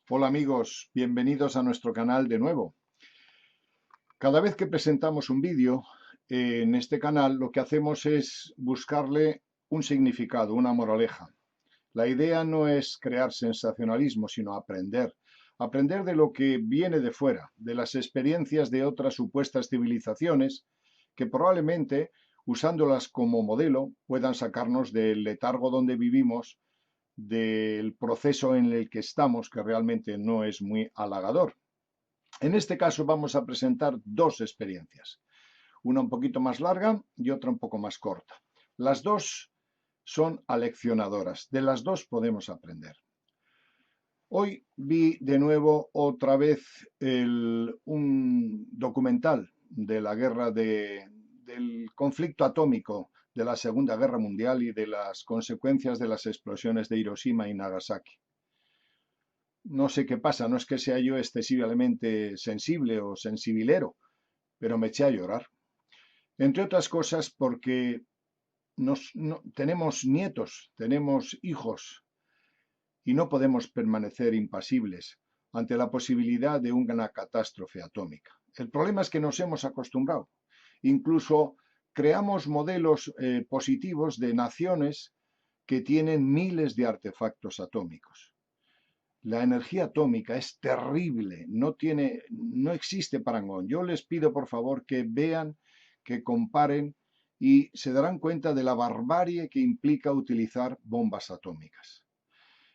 Hola amigos, bienvenidos a nuestro canal de nuevo. Cada vez que presentamos un vídeo en este canal, lo que hacemos es buscarle un significado, una moraleja. La idea no es crear sensacionalismo, sino aprender. Aprender de lo que viene de fuera, de las experiencias de otras supuestas civilizaciones que probablemente, usándolas como modelo, puedan sacarnos del letargo donde vivimos, del proceso en el que estamos, que realmente no es muy halagador. En este caso vamos a presentar dos experiencias, una un poquito más larga y otra un poco más corta. Las dos son aleccionadoras, de las dos podemos aprender. Hoy vi de nuevo otra vez un documental de la del conflicto atómico de la Segunda Guerra Mundial y de las consecuencias de las explosiones de Hiroshima y Nagasaki. No sé qué pasa, no es que sea yo excesivamente sensible o sensibilero, pero me eché a llorar. Entre otras cosas porque tenemos nietos, tenemos hijos y no podemos permanecer impasibles ante la posibilidad de una catástrofe atómica. El problema es que nos hemos acostumbrado. Incluso creamos modelos positivos de naciones que tienen miles de artefactos atómicos. La energía atómica es terrible, no existe parangón. Yo les pido por favor que vean, que comparen y se darán cuenta de la barbarie que implica utilizar bombas atómicas.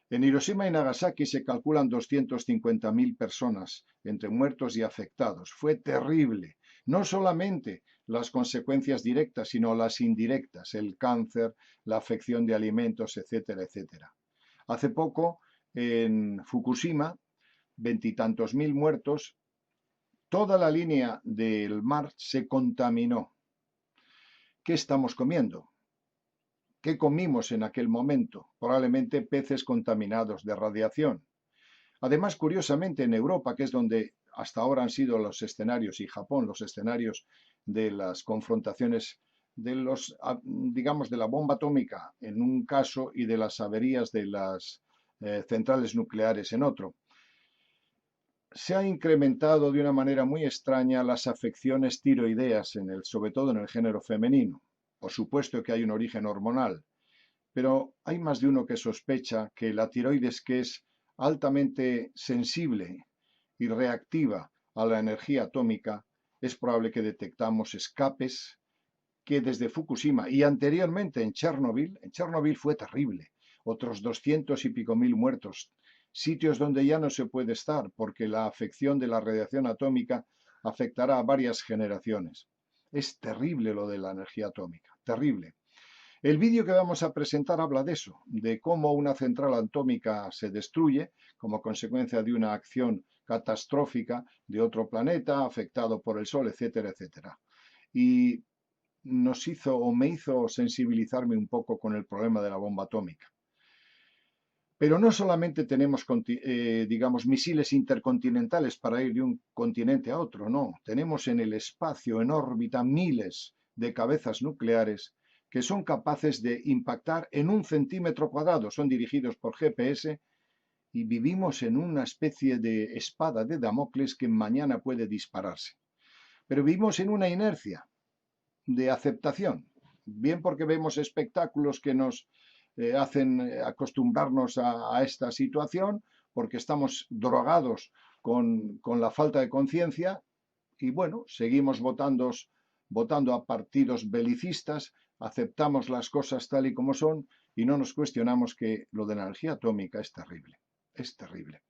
En Hiroshima y Nagasaki se calculan 250.000 personas entre muertos y afectados. Fue terrible. No solamente las consecuencias directas, sino las indirectas, el cáncer, la afección de alimentos, etcétera, etcétera. Hace poco, en Fukushima, veintitantos mil muertos, toda la línea del mar se contaminó. ¿Qué estamos comiendo? ¿Qué comimos en aquel momento? Probablemente peces contaminados de radiación. Además, curiosamente, en Europa, que es donde hasta ahora han sido los escenarios, y Japón, los escenarios de las confrontaciones de digamos, de la bomba atómica en un caso y de las averías de las centrales nucleares en otro, se ha incrementado de una manera muy extraña las afecciones tiroideas, sobre todo en el género femenino. Por supuesto que hay un origen hormonal, pero hay más de uno que sospecha que la tiroides, que es altamente sensible y reactiva a la energía atómica, es probable que detectamos escapes que desde Fukushima y anteriormente en Chernobyl fue terrible, otros 200 y pico mil muertos, sitios donde ya no se puede estar porque la afección de la radiación atómica afectará a varias generaciones. Es terrible lo de la energía atómica, terrible. El vídeo que vamos a presentar habla de eso, de cómo una central atómica se destruye como consecuencia de una acción catastrófica de otro planeta afectado por el Sol, etcétera, etcétera. Y me hizo sensibilizarme un poco con el problema de la bomba atómica. Pero no solamente tenemos, digamos, misiles intercontinentales para ir de un continente a otro, no. Tenemos en el espacio, en órbita, miles de cabezas nucleares que son capaces de impactar en 1 centímetro cuadrado. Son dirigidos por GPS y vivimos en una especie de espada de Damocles que mañana puede dispararse. Pero vivimos en una inercia de aceptación, bien porque vemos espectáculos que nos hacen acostumbrarnos a esta situación, porque estamos drogados con la falta de conciencia y bueno, seguimos votando a partidos belicistas, aceptamos las cosas tal y como son y no nos cuestionamos que lo de la energía atómica es terrible, es terrible.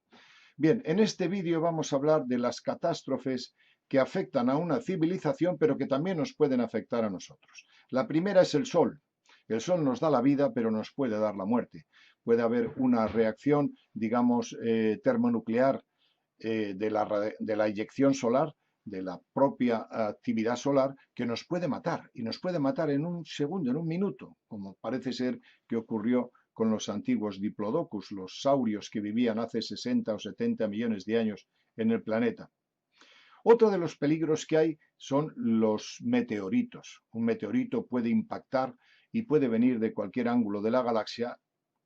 Bien, en este vídeo vamos a hablar de las catástrofes que afectan a una civilización, pero que también nos pueden afectar a nosotros. La primera es el Sol. El Sol nos da la vida, pero nos puede dar la muerte. Puede haber una reacción, digamos, termonuclear de la eyección solar, de la propia actividad solar, que nos puede matar, y nos puede matar en un segundo, en un minuto, como parece ser que ocurrió con los antiguos diplodocus, los saurios que vivían hace 60 o 70 millones de años en el planeta. Otro de los peligros que hay son los meteoritos. Un meteorito puede impactar y puede venir de cualquier ángulo de la galaxia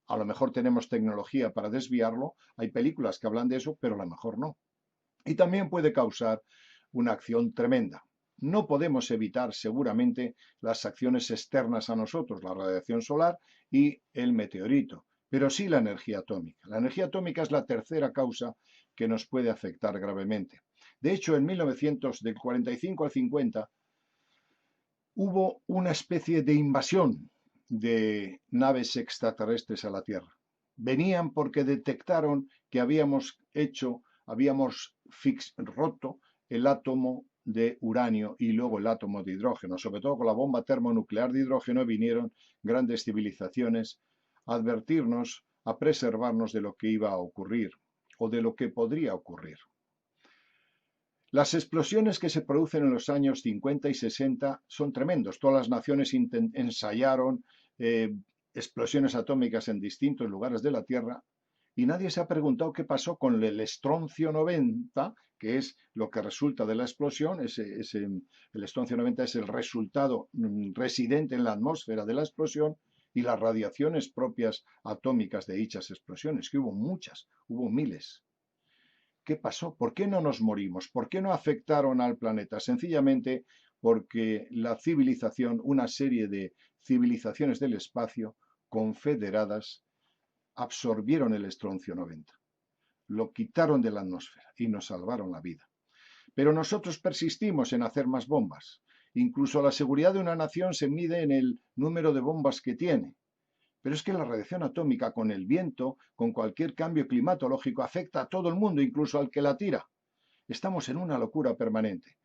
A lo mejor tenemos tecnología para desviarlo, hay películas que hablan de eso, pero a lo mejor no. Y también puede causar una acción tremenda. No podemos evitar seguramente las acciones externas a nosotros, la radiación solar y el meteorito, pero sí la energía atómica. La energía atómica es la tercera causa que nos puede afectar gravemente. De hecho, en 1900, del 45 al 50, hubo una especie de invasión de naves extraterrestres a la Tierra. Venían porque detectaron que habíamos roto el átomo de uranio y luego el átomo de hidrógeno. Sobre todo con la bomba termonuclear de hidrógeno vinieron grandes civilizaciones a advertirnos, a preservarnos de lo que iba a ocurrir o de lo que podría ocurrir. Las explosiones que se producen en los años 50 y 60 son tremendos. Todas las naciones ensayaron explosiones atómicas en distintos lugares de la Tierra y nadie se ha preguntado qué pasó con el estroncio 90, que es lo que resulta de la explosión. El estroncio 90 es el resultado residente en la atmósfera de la explosión, y las radiaciones propias atómicas de dichas explosiones, que hubo muchas, hubo miles. ¿Qué pasó? ¿Por qué no nos morimos? ¿Por qué no afectaron al planeta? Sencillamente porque la civilización, una serie de civilizaciones del espacio confederadas, absorbieron el estroncio 90, lo quitaron de la atmósfera y nos salvaron la vida. Pero nosotros persistimos en hacer más bombas. Incluso la seguridad de una nación se mide en el número de bombas que tiene. Pero es que la radiación atómica, con el viento, con cualquier cambio climatológico, afecta a todo el mundo, incluso al que la tira. Estamos en una locura permanente.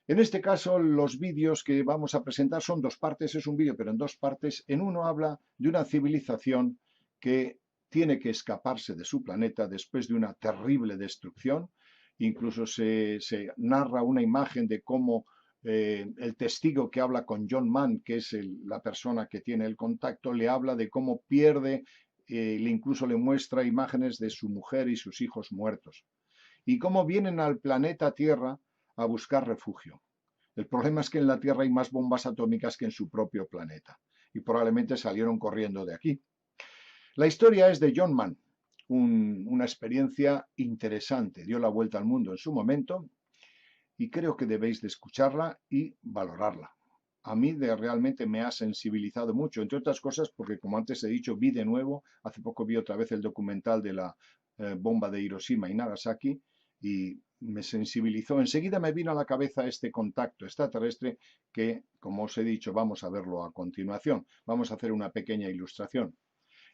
En este caso, los vídeos que vamos a presentar son dos partes, es un vídeo pero en dos partes. En uno habla de una civilización que tiene que escaparse de su planeta después de una terrible destrucción. Incluso se narra una imagen de cómo el testigo que habla con John Mann, que es la persona que tiene el contacto, le habla de cómo pierde, incluso le muestra imágenes de su mujer y sus hijos muertos. Y cómo vienen al planeta Tierra a buscar refugio. El problema es que en la Tierra hay más bombas atómicas que en su propio planeta. Y probablemente salieron corriendo de aquí. La historia es de John Mann, una experiencia interesante. Dio la vuelta al mundo en su momento y creo que debéis de escucharla y valorarla. A mí realmente me ha sensibilizado mucho, entre otras cosas porque, como antes he dicho, vi de nuevo, hace poco vi otra vez el documental de la bomba de Hiroshima y Nagasaki y me sensibilizó. Enseguida me vino a la cabeza este contacto extraterrestre que, como os he dicho, vamos a verlo a continuación. Vamos a hacer una pequeña ilustración.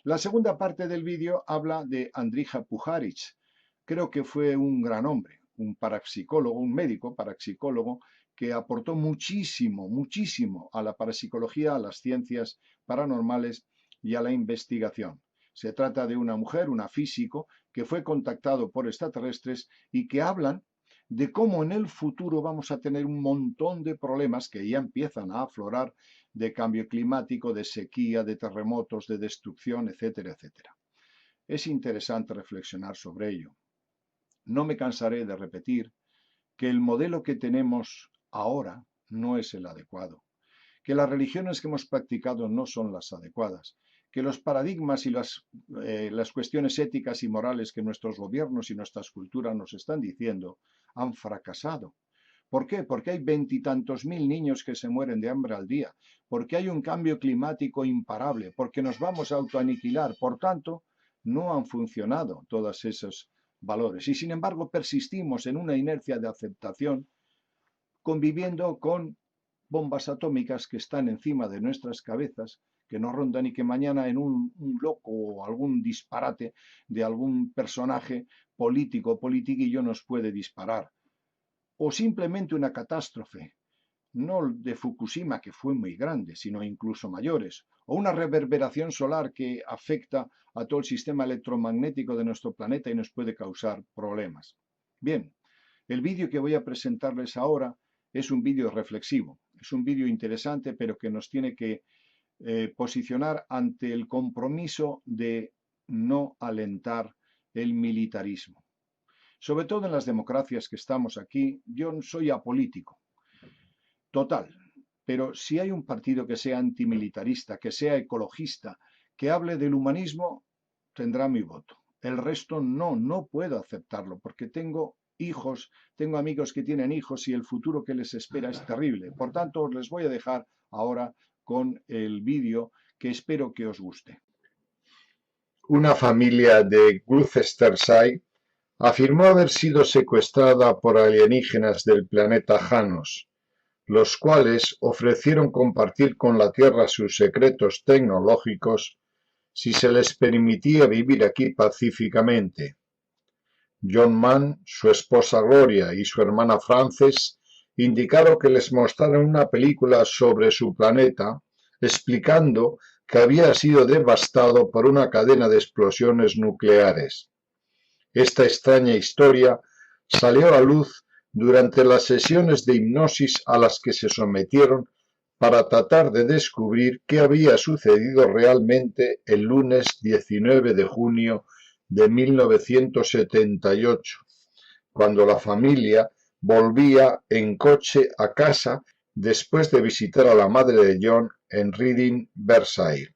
La segunda parte del vídeo habla de Andrija Puharich. Creo que fue un gran hombre, un parapsicólogo, un médico parapsicólogo que aportó muchísimo, muchísimo a la parapsicología, a las ciencias paranormales y a la investigación. Se trata de una mujer, una físico, que fue contactado por extraterrestres y que hablan de cómo en el futuro vamos a tener un montón de problemas que ya empiezan a aflorar, de cambio climático, de sequía, de terremotos, de destrucción, etcétera, etcétera. Es interesante reflexionar sobre ello. No me cansaré de repetir que el modelo que tenemos ahora no es el adecuado, que las religiones que hemos practicado no son las adecuadas, que los paradigmas y las cuestiones éticas y morales que nuestros gobiernos y nuestras culturas nos están diciendo han fracasado. ¿Por qué? Porque hay veintitantos mil niños que se mueren de hambre al día, porque hay un cambio climático imparable, porque nos vamos a autoaniquilar. Por tanto, no han funcionado todos esos valores. Y sin embargo, persistimos en una inercia de aceptación, conviviendo con bombas atómicas que están encima de nuestras cabezas, que nos rondan y que mañana en un loco o algún disparate de algún personaje político o politiquillo nos puede disparar. O simplemente una catástrofe, no de Fukushima, que fue muy grande, sino incluso mayores, o una reverberación solar que afecta a todo el sistema electromagnético de nuestro planeta y nos puede causar problemas. Bien, el vídeo que voy a presentarles ahora es un vídeo reflexivo, es un vídeo interesante, pero que nos tiene que posicionar ante el compromiso de no alentar el militarismo. Sobre todo en las democracias que estamos aquí, yo soy apolítico, total, pero si hay un partido que sea antimilitarista, que sea ecologista, que hable del humanismo tendrá mi voto. El resto no puedo aceptarlo porque tengo hijos, tengo amigos que tienen hijos y el futuro que les espera es terrible. Por tanto, os les voy a dejar ahora con el vídeo que espero que os guste. Una familia de Gloucestershire afirmó haber sido secuestrada por alienígenas del planeta Janos, los cuales ofrecieron compartir con la Tierra sus secretos tecnológicos si se les permitía vivir aquí pacíficamente. John Mann, su esposa Gloria y su hermana Frances indicaron que les mostraron una película sobre su planeta, explicando que había sido devastado por una cadena de explosiones nucleares. Esta extraña historia salió a la luz durante las sesiones de hipnosis a las que se sometieron para tratar de descubrir qué había sucedido realmente el lunes 19 de junio de 1978, cuando la familia volvía en coche a casa después de visitar a la madre de John en Reading, Berkshire.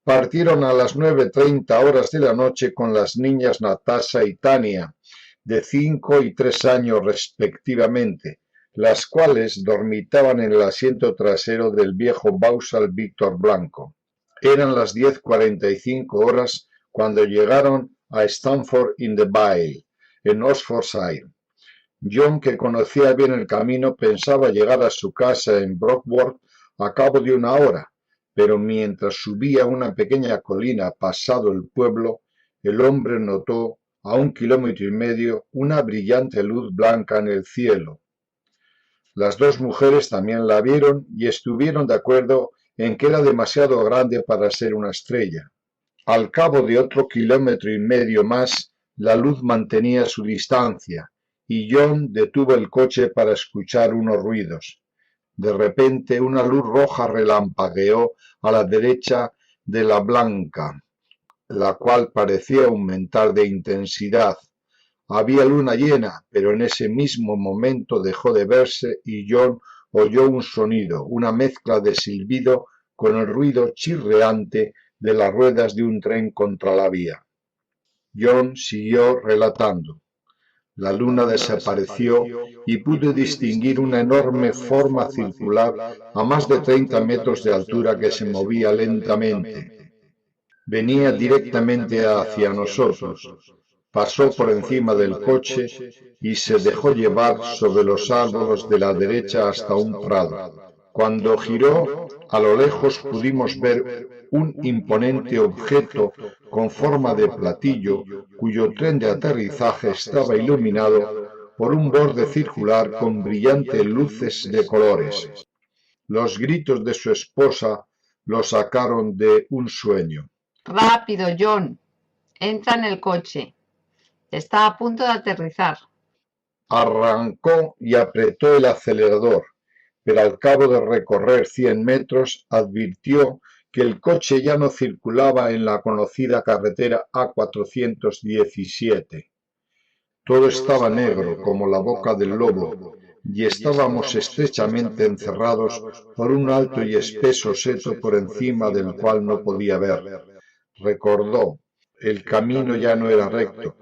Partieron a las 9:30 horas de la noche con las niñas Natasha y Tania, de 5 y 3 años respectivamente, las cuales dormitaban en el asiento trasero del viejo Vauxhall Víctor blanco. Eran las 10:45 horas cuando llegaron a Stamford-in-the-Vale, en Oxfordshire. John, que conocía bien el camino, pensaba llegar a su casa en Brockworth a cabo de 1 hora, pero mientras subía una pequeña colina pasado el pueblo, el hombre notó a 1,5 kilómetros una brillante luz blanca en el cielo. Las dos mujeres también la vieron y estuvieron de acuerdo en que era demasiado grande para ser una estrella. Al cabo de otro 1,5 kilómetros más, la luz mantenía su distancia y John detuvo el coche para escuchar unos ruidos. De repente, una luz roja relampagueó a la derecha de la blanca, la cual parecía aumentar de intensidad. Había luna llena, pero en ese mismo momento dejó de verse y John oyó un sonido, una mezcla de silbido con el ruido chirriante de las ruedas de un tren contra la vía. John siguió relatando. La luna desapareció y pude distinguir una enorme forma circular a más de 30 metros de altura que se movía lentamente. Venía directamente hacia nosotros. Pasó por encima del coche y se dejó llevar sobre los árboles de la derecha hasta un prado. Cuando giró, a lo lejos pudimos ver un imponente objeto con forma de platillo, cuyo tren de aterrizaje estaba iluminado por un borde circular con brillantes luces de colores. Los gritos de su esposa lo sacaron de un sueño. Rápido, John. Entra en el coche. Está a punto de aterrizar. Arrancó y apretó el acelerador, pero al cabo de recorrer 100 metros advirtió que el coche ya no circulaba en la conocida carretera A417. Todo estaba negro como la boca del lobo y estábamos estrechamente encerrados por un alto y espeso seto por encima del cual no podía ver. Recordó, el camino ya no era recto,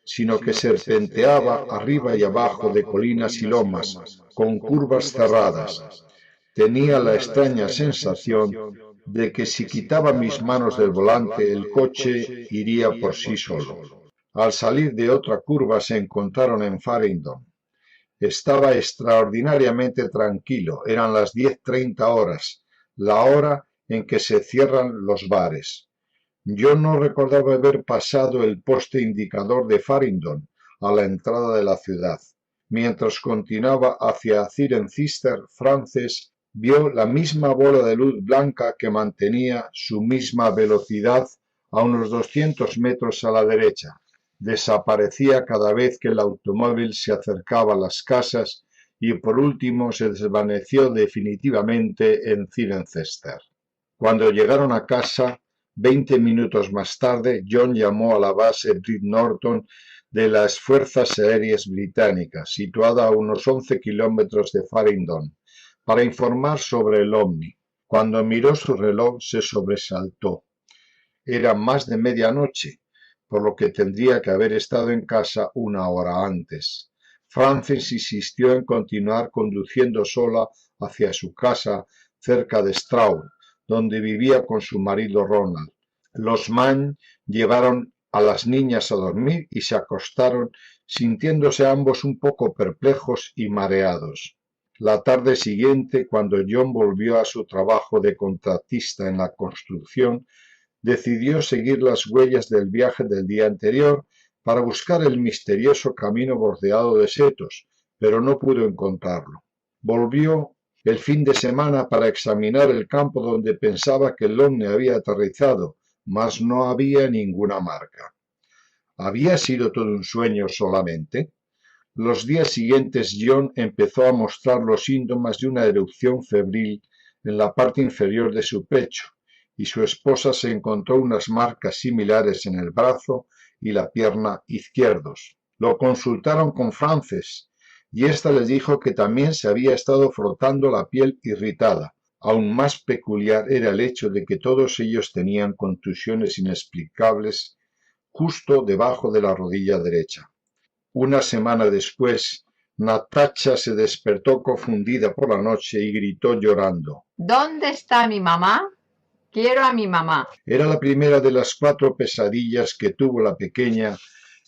sino que serpenteaba arriba y abajo de colinas y lomas, con curvas cerradas. Tenía la extraña sensación de que si quitaba mis manos del volante, el coche iría por sí solo. Al salir de otra curva se encontraron en Farringdon. Estaba extraordinariamente tranquilo, eran las 10:30 horas, la hora en que se cierran los bares. Yo no recordaba haber pasado el poste indicador de Farringdon a la entrada de la ciudad. Mientras continuaba hacia Cirencester, Frances vio la misma bola de luz blanca que mantenía su misma velocidad a unos 200 metros a la derecha. Desaparecía cada vez que el automóvil se acercaba a las casas y por último se desvaneció definitivamente en Cirencester. Cuando llegaron a casa, 20 minutos más tarde, John llamó a la base Britt Norton de las Fuerzas Aéreas Británicas, situada a unos 11 kilómetros de Farringdon, para informar sobre el ovni. Cuando miró su reloj, se sobresaltó. Era más de medianoche, por lo que tendría que haber estado en casa una hora antes. Frances insistió en continuar conduciendo sola hacia su casa cerca de Stroud, donde vivía con su marido Ronald. Los Mann llevaron a las niñas a dormir y se acostaron sintiéndose ambos un poco perplejos y mareados. La tarde siguiente, cuando John volvió a su trabajo de contratista en la construcción, decidió seguir las huellas del viaje del día anterior para buscar el misterioso camino bordeado de setos, pero no pudo encontrarlo. Volvió el fin de semana para examinar el campo donde pensaba que el ovni había aterrizado, mas no había ninguna marca. ¿Había sido todo un sueño solamente? Los días siguientes John empezó a mostrar los síntomas de una erupción febril en la parte inferior de su pecho, y su esposa se encontró unas marcas similares en el brazo y la pierna izquierdos. Lo consultaron con Frances, y ésta les dijo que también se había estado frotando la piel irritada. Aún más peculiar era el hecho de que todos ellos tenían contusiones inexplicables justo debajo de la rodilla derecha. Una semana después, Natasha se despertó confundida por la noche y gritó llorando: ¿Dónde está mi mamá? Quiero a mi mamá. Era la primera de las 4 pesadillas que tuvo la pequeña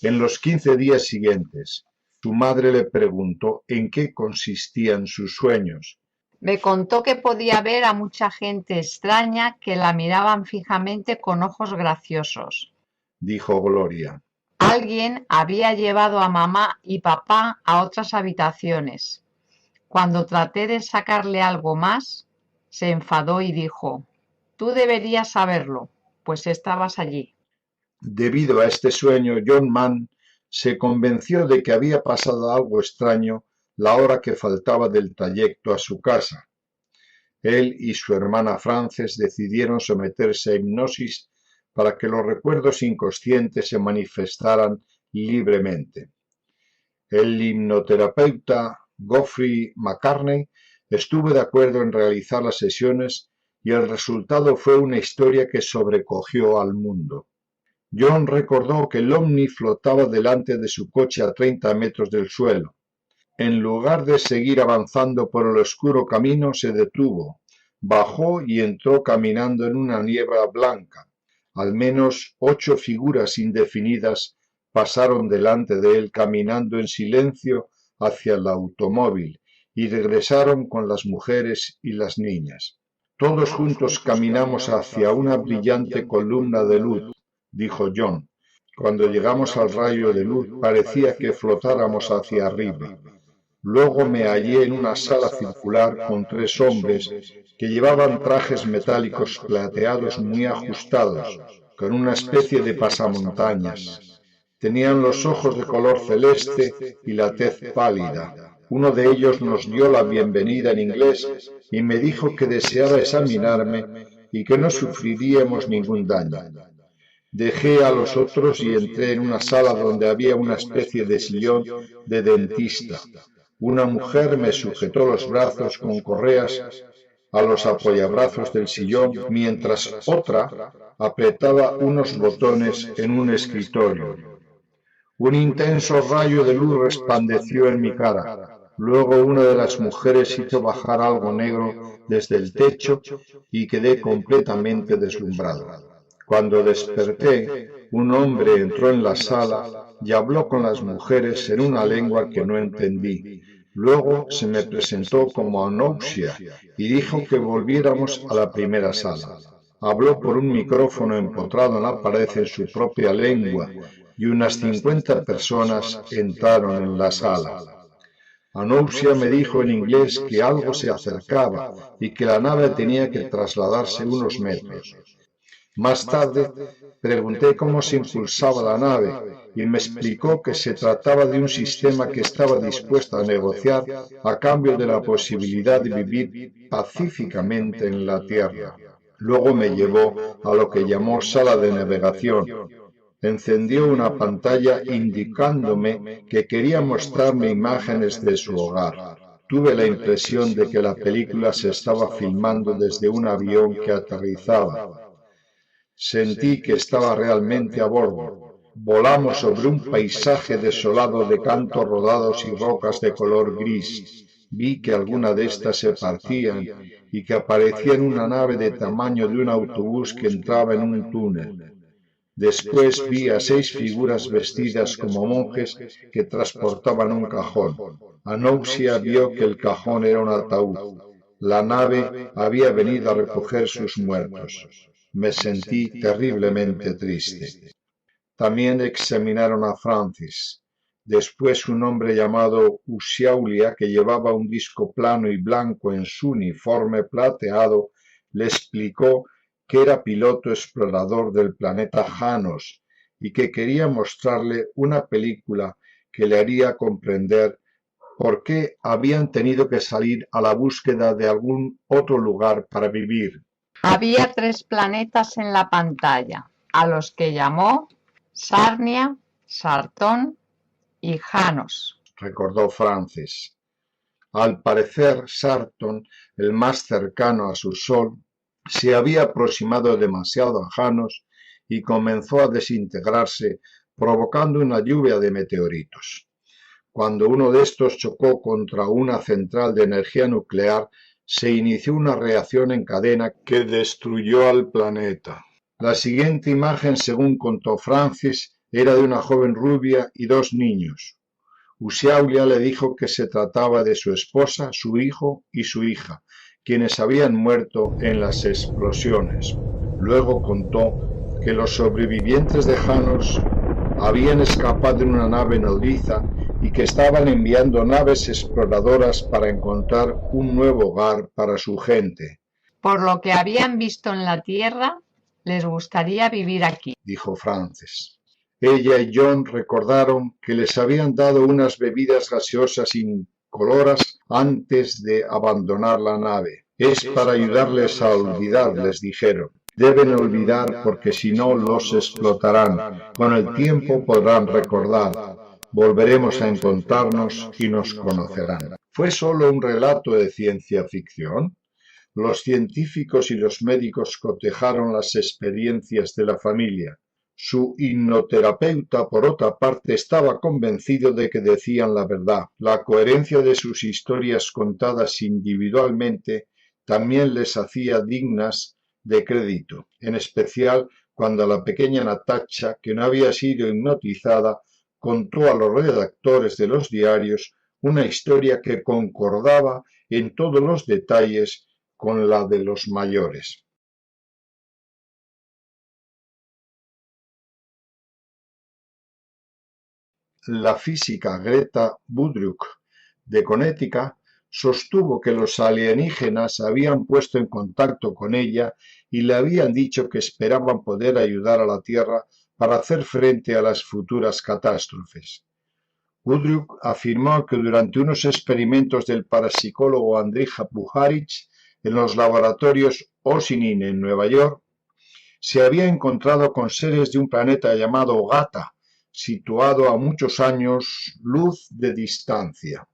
en los 15 días siguientes. Su madre le preguntó en qué consistían sus sueños. Me contó que podía ver a mucha gente extraña que la miraban fijamente con ojos graciosos, dijo Gloria. Alguien había llevado a mamá y papá a otras habitaciones. Cuando traté de sacarle algo más, se enfadó y dijo: Tú deberías saberlo, pues estabas allí. Debido a este sueño, John Mann se convenció de que había pasado algo extraño la hora que faltaba del trayecto a su casa. Él y su hermana Frances decidieron someterse a hipnosis para que los recuerdos inconscientes se manifestaran libremente. El hipnoterapeuta Geoffrey McCartney estuvo de acuerdo en realizar las sesiones y el resultado fue una historia que sobrecogió al mundo. John recordó que el ovni flotaba delante de su coche a 30 metros del suelo. En lugar de seguir avanzando por el oscuro camino, se detuvo, bajó y entró caminando en una niebla blanca. Al menos 8 figuras indefinidas pasaron delante de él caminando en silencio hacia el automóvil y regresaron con las mujeres y las niñas. Todos juntos caminamos hacia una brillante columna de luz, dijo John. Cuando llegamos al rayo de luz parecía que flotáramos hacia arriba. Luego me hallé en una sala circular con 3 hombres que llevaban trajes metálicos plateados muy ajustados, con una especie de pasamontañas. Tenían los ojos de color celeste y la tez pálida. Uno de ellos nos dio la bienvenida en inglés y me dijo que deseaba examinarme y que no sufriríamos ningún daño. Dejé a los otros y entré en una sala donde había una especie de sillón de dentista. Una mujer me sujetó los brazos con correas a los apoyabrazos del sillón, mientras otra apretaba unos botones en un escritorio. Un intenso rayo de luz resplandeció en mi cara. Luego una de las mujeres hizo bajar algo negro desde el techo y quedé completamente deslumbrado. Cuando desperté, un hombre entró en la sala y habló con las mujeres en una lengua que no entendí. Luego se me presentó como Anousia y dijo que volviéramos a la primera sala. Habló por un micrófono empotrado en la pared en su propia lengua y unas 50 personas entraron en la sala. Anousia me dijo en inglés que algo se acercaba y que la nave tenía que trasladarse unos metros. Más tarde pregunté cómo se impulsaba la nave y me explicó que se trataba de un sistema que estaba dispuesto a negociar a cambio de la posibilidad de vivir pacíficamente en la Tierra. Luego me llevó a lo que llamó sala de navegación. Encendió una pantalla indicándome que quería mostrarme imágenes de su hogar. Tuve la impresión de que la película se estaba filmando desde un avión que aterrizaba. Sentí que estaba realmente a bordo. Volamos sobre un paisaje desolado de cantos rodados y rocas de color gris. Vi que algunas de estas se partían y que aparecía en una nave de tamaño de un autobús que entraba en un túnel. Después vi a 6 figuras vestidas como monjes que transportaban un cajón. Anousia vio que el cajón era un ataúd. La nave había venido a recoger sus muertos. Me sentí terriblemente triste. También examinaron a Francis. Después un hombre llamado Usiaulia, que llevaba un disco plano y blanco en su uniforme plateado, le explicó que era piloto explorador del planeta Janos y que quería mostrarle una película que le haría comprender por qué habían tenido que salir a la búsqueda de algún otro lugar para vivir. Había 3 planetas en la pantalla, a los que llamó Sarnia, Sartón y Janos, recordó Francis. Al parecer, Sartón, el más cercano a su Sol, se había aproximado demasiado a Janos y comenzó a desintegrarse, provocando una lluvia de meteoritos. Cuando uno de estos chocó contra una central de energía nuclear, se inició una reacción en cadena que destruyó al planeta. La siguiente imagen, según contó Francis, era de una joven rubia y 2 niños. Usiaulia le dijo que se trataba de su esposa, su hijo y su hija, quienes habían muerto en las explosiones. Luego contó que los sobrevivientes de Janos habían escapado en una nave nodriza y que estaban enviando naves exploradoras para encontrar un nuevo hogar para su gente. Por lo que habían visto en la Tierra, les gustaría vivir aquí, dijo Francis. Ella y John recordaron que les habían dado unas bebidas gaseosas incoloras antes de abandonar la nave. Es para ayudarles a olvidar, les dijeron. Deben olvidar porque si no los explotarán. Con el tiempo podrán recordar. Volveremos a encontrarnos y nos conocerán. ¿Fue solo un relato de ciencia ficción? Los científicos y los médicos cotejaron las experiencias de la familia. Su hipnoterapeuta, por otra parte, estaba convencido de que decían la verdad. La coherencia de sus historias contadas individualmente también les hacía dignas de crédito, en especial cuando la pequeña Natacha, que no había sido hipnotizada, contó a los redactores de los diarios una historia que concordaba en todos los detalles con la de los mayores. La física Greta Woodruff de Connecticut sostuvo que los alienígenas habían puesto en contacto con ella y le habían dicho que esperaban poder ayudar a la Tierra para hacer frente a las futuras catástrofes. Woodruff afirmó que durante unos experimentos del parapsicólogo Andrija Puharich en los laboratorios Osinin en Nueva York, se había encontrado con seres de un planeta llamado Gata, situado a muchos años luz de distancia.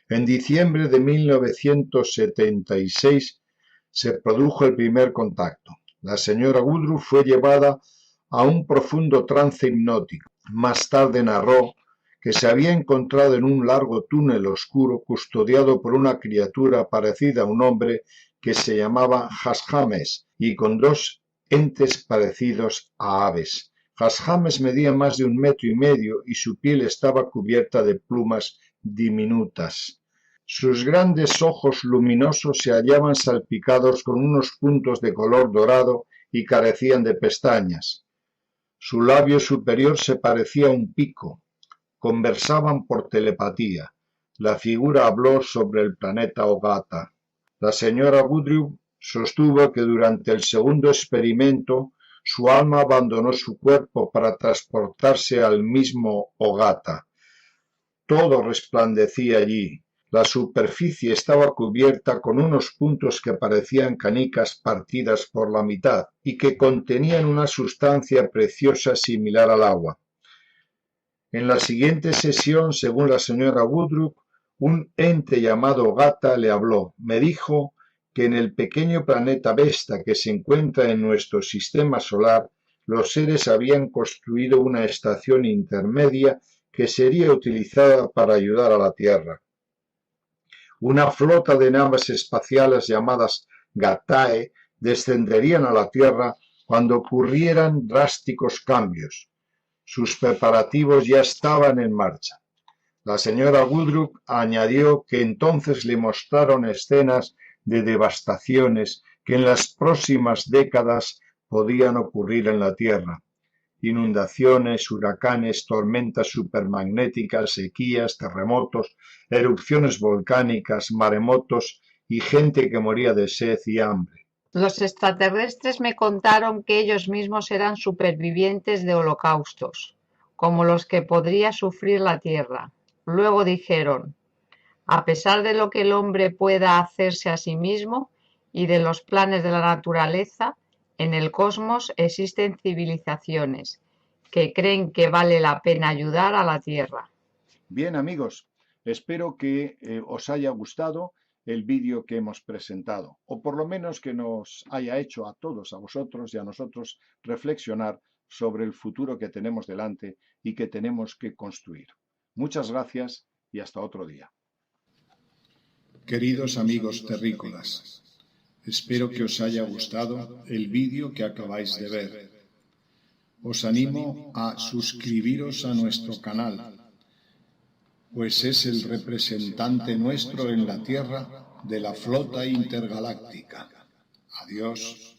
En diciembre de 1976 se produjo el primer contacto. La señora Woodruff fue llevada a un profundo trance hipnótico. Más tarde narró que se había encontrado en un largo túnel oscuro custodiado por una criatura parecida a un hombre que se llamaba Jasjames y con 2 entes parecidos a aves. Jasjames medía más de 1,5 metros y su piel estaba cubierta de plumas diminutas. Sus grandes ojos luminosos se hallaban salpicados con unos puntos de color dorado y carecían de pestañas. Su labio superior se parecía a un pico. Conversaban por telepatía. La figura habló sobre el planeta Ogata. La señora Woodruff sostuvo que durante el segundo experimento su alma abandonó su cuerpo para transportarse al mismo Ogata. Todo resplandecía allí. La superficie estaba cubierta con unos puntos que parecían canicas partidas por la mitad y que contenían una sustancia preciosa similar al agua. En la siguiente sesión, según la señora Woodruff, un ente llamado Gata le habló. Me dijo que en el pequeño planeta Vesta que se encuentra en nuestro sistema solar, los seres habían construido una estación intermedia que sería utilizada para ayudar a la Tierra. Una flota de naves espaciales llamadas Gatae descenderían a la Tierra cuando ocurrieran drásticos cambios. Sus preparativos ya estaban en marcha. La señora Woodruff añadió que entonces le mostraron escenas de devastaciones que en las próximas décadas podían ocurrir en la Tierra. Inundaciones, huracanes, tormentas supermagnéticas, sequías, terremotos, erupciones volcánicas, maremotos y gente que moría de sed y hambre. Los extraterrestres me contaron que ellos mismos eran supervivientes de holocaustos, como los que podría sufrir la Tierra. Luego dijeron, a pesar de lo que el hombre pueda hacerse a sí mismo y de los planes de la naturaleza, en el cosmos existen civilizaciones que creen que vale la pena ayudar a la Tierra. Bien, amigos, espero que os haya gustado el vídeo que hemos presentado, o por lo menos que nos haya hecho a todos, a vosotros y a nosotros, reflexionar sobre el futuro que tenemos delante y que tenemos que construir. Muchas gracias y hasta otro día. Queridos amigos terrícolas, espero que os haya gustado el vídeo que acabáis de ver. Os animo a suscribiros a nuestro canal, pues es el representante nuestro en la Tierra de la flota intergaláctica. Adiós.